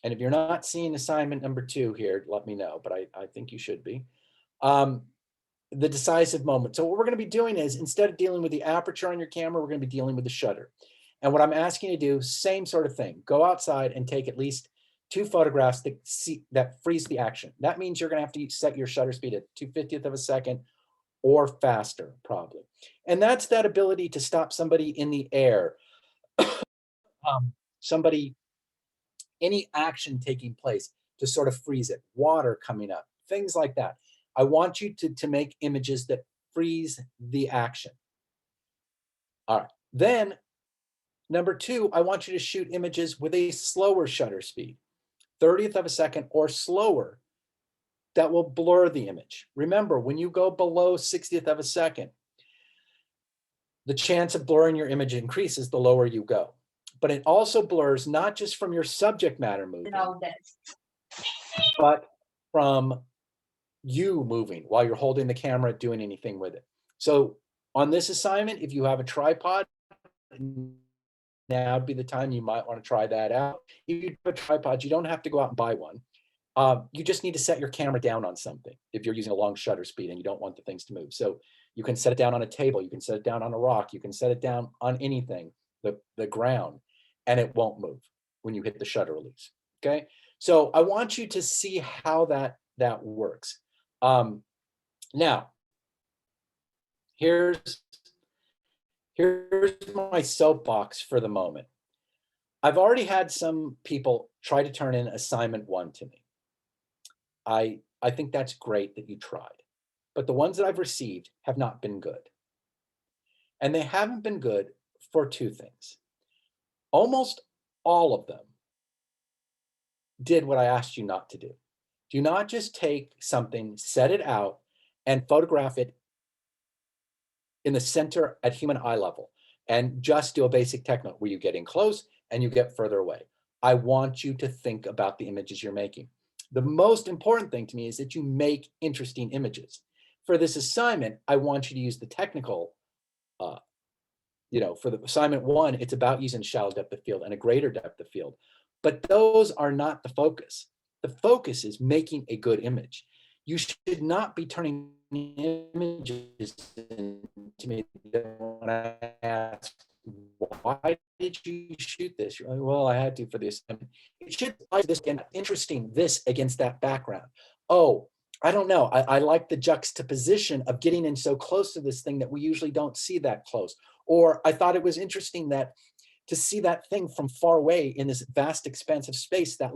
And if you're not seeing assignment number 2 here, let me know, but I think you should be. The decisive moment. So what we're going to be doing is, instead of dealing with the aperture on your camera, we're going to be dealing with the shutter. And what I'm asking you to do, same sort of thing. Go outside and take at least 2 photographs that freeze the action. That means you're going to have to set your shutter speed at 2/50th of a second or faster, probably. And that's that ability to stop somebody in the air, somebody, any action taking place, to sort of freeze it, water coming up, things like that. I want you to make images that freeze the action. All right. Then number 2, I want you to shoot images with a slower shutter speed, 30th of a second or slower, that will blur the image. Remember, when you go below 60th of a second, the chance of blurring your image increases the lower you go. But it also blurs not just from your subject matter moving, but from you moving while you're holding the camera, doing anything with it. So on this assignment, if you have a tripod, now would be the time you might want to try that out. If you have a tripod, you don't have to go out and buy one. You just need to set your camera down on something if you're using a long shutter speed and you don't want the things to move. So you can set it down on a table, you can set it down on a rock, you can set it down on anything, the ground, and it won't move when you hit the shutter release. Okay, so I want you to see how that works. Now, here's my soapbox for the moment. I've already had some people try to turn in assignment 1 to me. I think that's great that you tried, but the ones that I've received have not been good. And they haven't been good for 2 things. Almost all of them did what I asked you not to do. Do not just take something, set it out, and photograph it in the center at human eye level and just do a basic technique where you get in close and you get further away. I want you to think about the images you're making. The most important thing to me is that you make interesting images. For this assignment, I want you to use the technical, for the assignment 1, it's about using shallow depth of field and a greater depth of field. But those are not the focus. The focus is making a good image. You should not be turning images into me when I ask, why did you shoot this? You're like, well, I had to for the assignment. It should be this again, interesting, this against that background. Oh, I don't know. I like the juxtaposition of getting in so close to this thing that we usually don't see that close. Or I thought it was interesting that to see that thing from far away in this vast expanse of space, that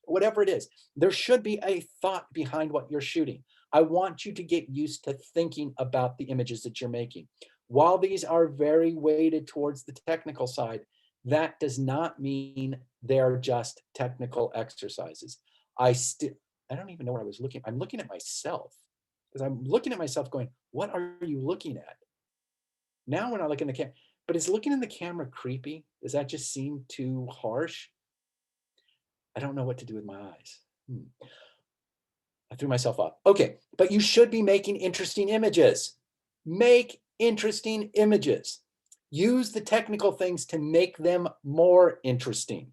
whatever it is, there should be a thought behind what you're shooting. I want you to get used to thinking about the images that you're making. While these are very weighted towards the technical side, that does not mean they're just technical exercises. I don't even know where I was looking. I'm looking at myself because I'm looking at myself going, what are you looking at? Now when I look in the camera, but is looking in the camera creepy? Does that just seem too harsh? I don't know what to do with my eyes. I threw myself off. Okay, but you should be making interesting images. Make interesting images. Use the technical things to make them more interesting.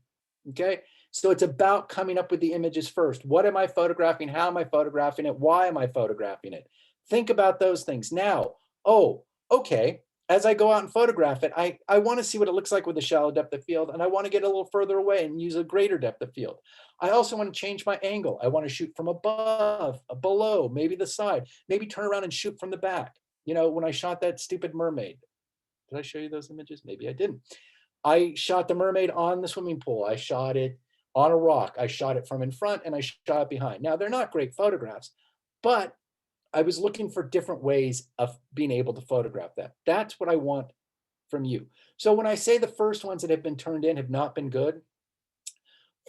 Okay, so it's about coming up with the images first. What am I photographing? How am I photographing it? Why am I photographing it? Think about those things. Now, oh, okay. As I go out and photograph it, I want to see what it looks like with a shallow depth of field, and I want to get a little further away and use a greater depth of field. I also want to change my angle. I want to shoot from above, below, maybe the side, maybe turn around and shoot from the back. You know, when I shot that stupid mermaid, did I show you those images? Maybe I didn't. I shot the mermaid on the swimming pool. I shot it on a rock. I shot it from in front and I shot it behind. Now, they're not great photographs, but I was looking for different ways of being able to photograph that. That's what I want from you. So when I say the first ones that have been turned in have not been good,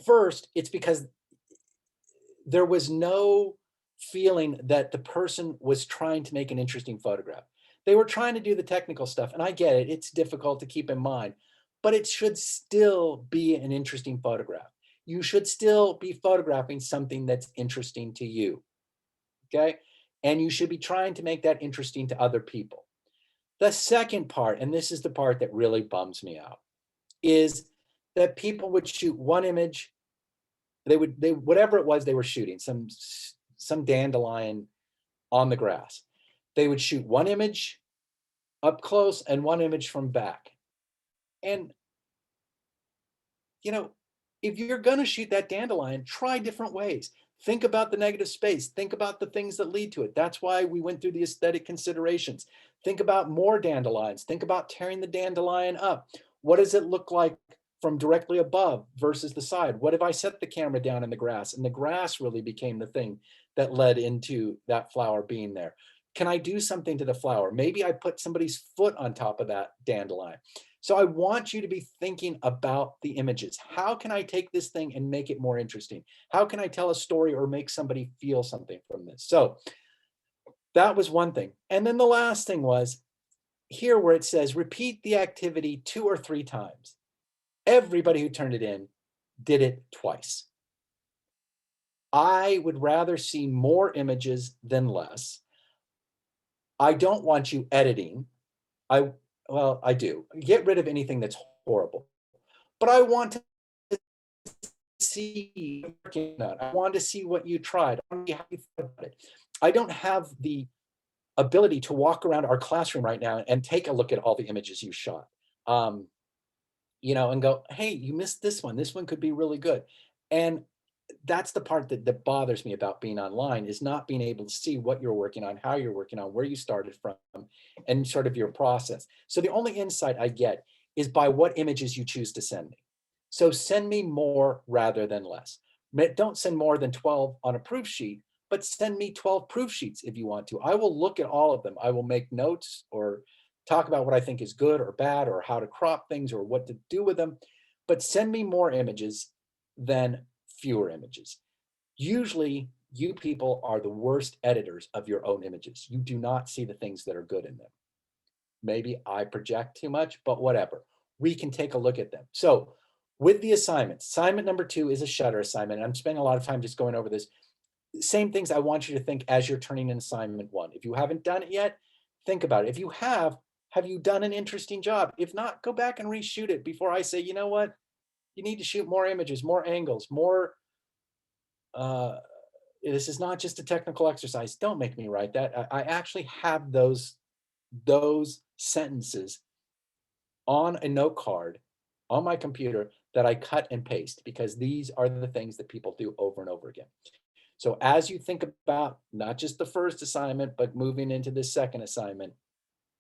first, it's because there was no feeling that the person was trying to make an interesting photograph. They were trying to do the technical stuff, and I get it. It's difficult to keep in mind, but it should still be an interesting photograph. You should still be photographing something that's interesting to you, okay? And you should be trying to make that interesting to other people. The second part, and this is the part that really bums me out, is that people would shoot one image whatever it was they were shooting, some dandelion on the grass. They would shoot one image up close and one image from back. And, you know, if you're going to shoot that dandelion, try different ways. Think about the negative space. Think about the things that lead to it. That's why we went through the aesthetic considerations. Think about more dandelions. Think about tearing the dandelion up. What does it look like from directly above versus the side? What if I set the camera down in the grass and the grass really became the thing that led into that flower being there? Can I do something to the flower? Maybe I put somebody's foot on top of that dandelion. So I want you to be thinking about the images. How can I take this thing and make it more interesting? How can I tell a story or make somebody feel something from this? So that was one thing. And then the last thing was here where it says repeat the activity 2 or 3 times. Everybody who turned it in did it twice. I would rather see more images than less. I don't want you editing. Well, I do. Get rid of anything that's horrible. But I want to see I want to see what you tried. I want to see how you thought about it. I don't have the ability to walk around our classroom right now and take a look at all the images you shot. And go, hey, you missed this one. This one could be really good. And that's the part that bothers me about being online, is not being able to see what you're working on, how you're working on, where you started from, and sort of your process. So the only insight I get is by what images you choose to send me. So send me more rather than less. Don't send more than 12 on a proof sheet, but send me 12 proof sheets if you want to. I will look at all of them. I will make notes or talk about what I think is good or bad or how to crop things or what to do with them. But send me more images than fewer images. Usually, you people are the worst editors of your own images. You do not see the things that are good in them. Maybe I project too much, but whatever. We can take a look at them. So with the assignments, assignment number 2 is a shutter assignment. I'm spending a lot of time just going over this. Same things I want you to think as you're turning in assignment 1. If you haven't done it yet, think about it. If you have you done an interesting job? If not, go back and reshoot it before I say, you know what? You need to shoot more images, more angles, more. This is not just a technical exercise. Don't make me write that. I actually have those sentences on a note card on my computer that I cut and paste, because these are the things that people do over and over again. So as you think about not just the first assignment, but moving into the second assignment,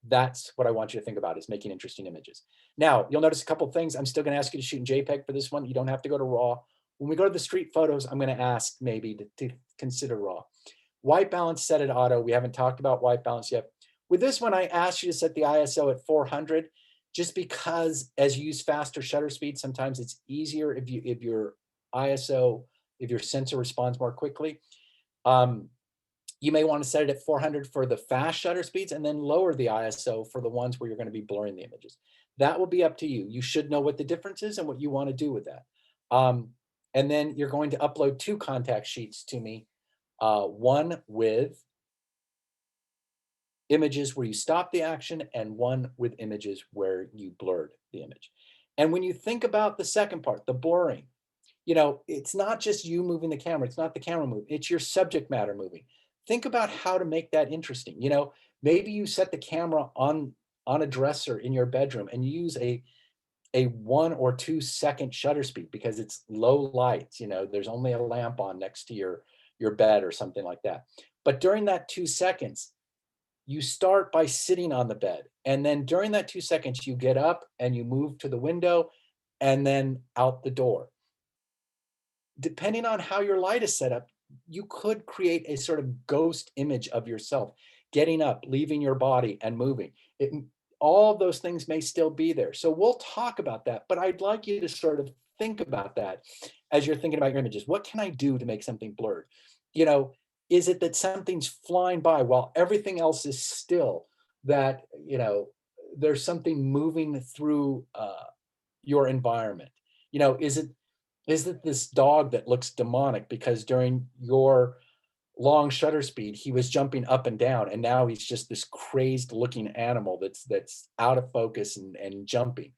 that's what I want you to think about, is making interesting images. Now, you'll notice a couple of things. I'm still going to ask you to shoot in JPEG for this one. You don't have to go to RAW. When we go to the street photos, I'm going to ask maybe to consider RAW. White balance set at auto. We haven't talked about white balance yet. With this one, I asked you to set the ISO at 400, just because as you use faster shutter speed, sometimes it's easier if your ISO, if your sensor responds more quickly. You may want to set it at 400 for the fast shutter speeds and then lower the ISO for the ones where you're going to be blurring the images. That will be up to you. You should know what the difference is and what you want to do with that. And then you're going to upload 2 contact sheets to me, one with images where you stop the action and one with images where you blurred the image. And when you think about the second part, the blurring, it's not just you moving the camera. It's not the camera moving. It's your subject matter moving. Think about how to make that interesting. Maybe you set the camera on a dresser in your bedroom and you use a 1 or 2 second shutter speed because it's low lights. There's only a lamp on next to your bed or something like that. But during that 2 seconds, you start by sitting on the bed. And then during that 2 seconds, you get up and you move to the window and then out the door. Depending on how your light is set up, you could create a sort of ghost image of yourself, getting up, leaving your body and moving. All of those things may still be there. So we'll talk about that, but I'd like you to sort of think about that as you're thinking about your images. What can I do to make something blurred? Is it that something's flying by while everything else is still, that, there's something moving through your environment? Is it this dog that looks demonic because during your long shutter speed, he was jumping up and down, and now he's just this crazed looking animal that's out of focus and jumping?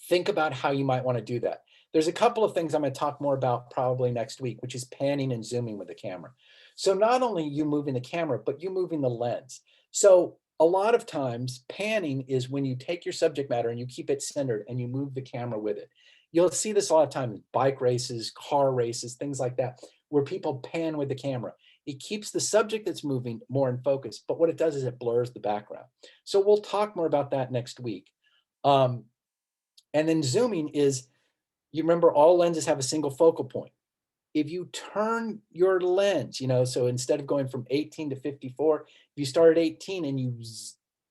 Think about how you might want to do that. There's a couple of things I'm going to talk more about probably next week, which is panning and zooming with the camera. So not only you moving the camera, but you moving the lens. So a lot of times panning is when you take your subject matter and you keep it centered and you move the camera with it. You'll see this a lot of times in bike races, car races, things like that, where people pan with the camera. It keeps the subject that's moving more in focus, but what it does is it blurs the background. So we'll talk more about that next week. And then zooming is, you remember all lenses have a single focal point. If you turn your lens, so instead of going from 18 to 54, if you start at 18 and you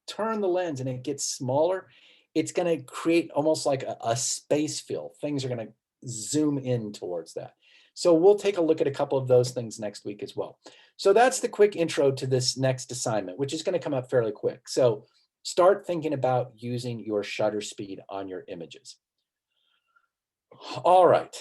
turn the lens and it gets smaller, it's going to create almost like a space fill. Things are going to zoom in towards that. So we'll take a look at a couple of those things next week as well. So that's the quick intro to this next assignment, which is going to come up fairly quick. So start thinking about using your shutter speed on your images. All right.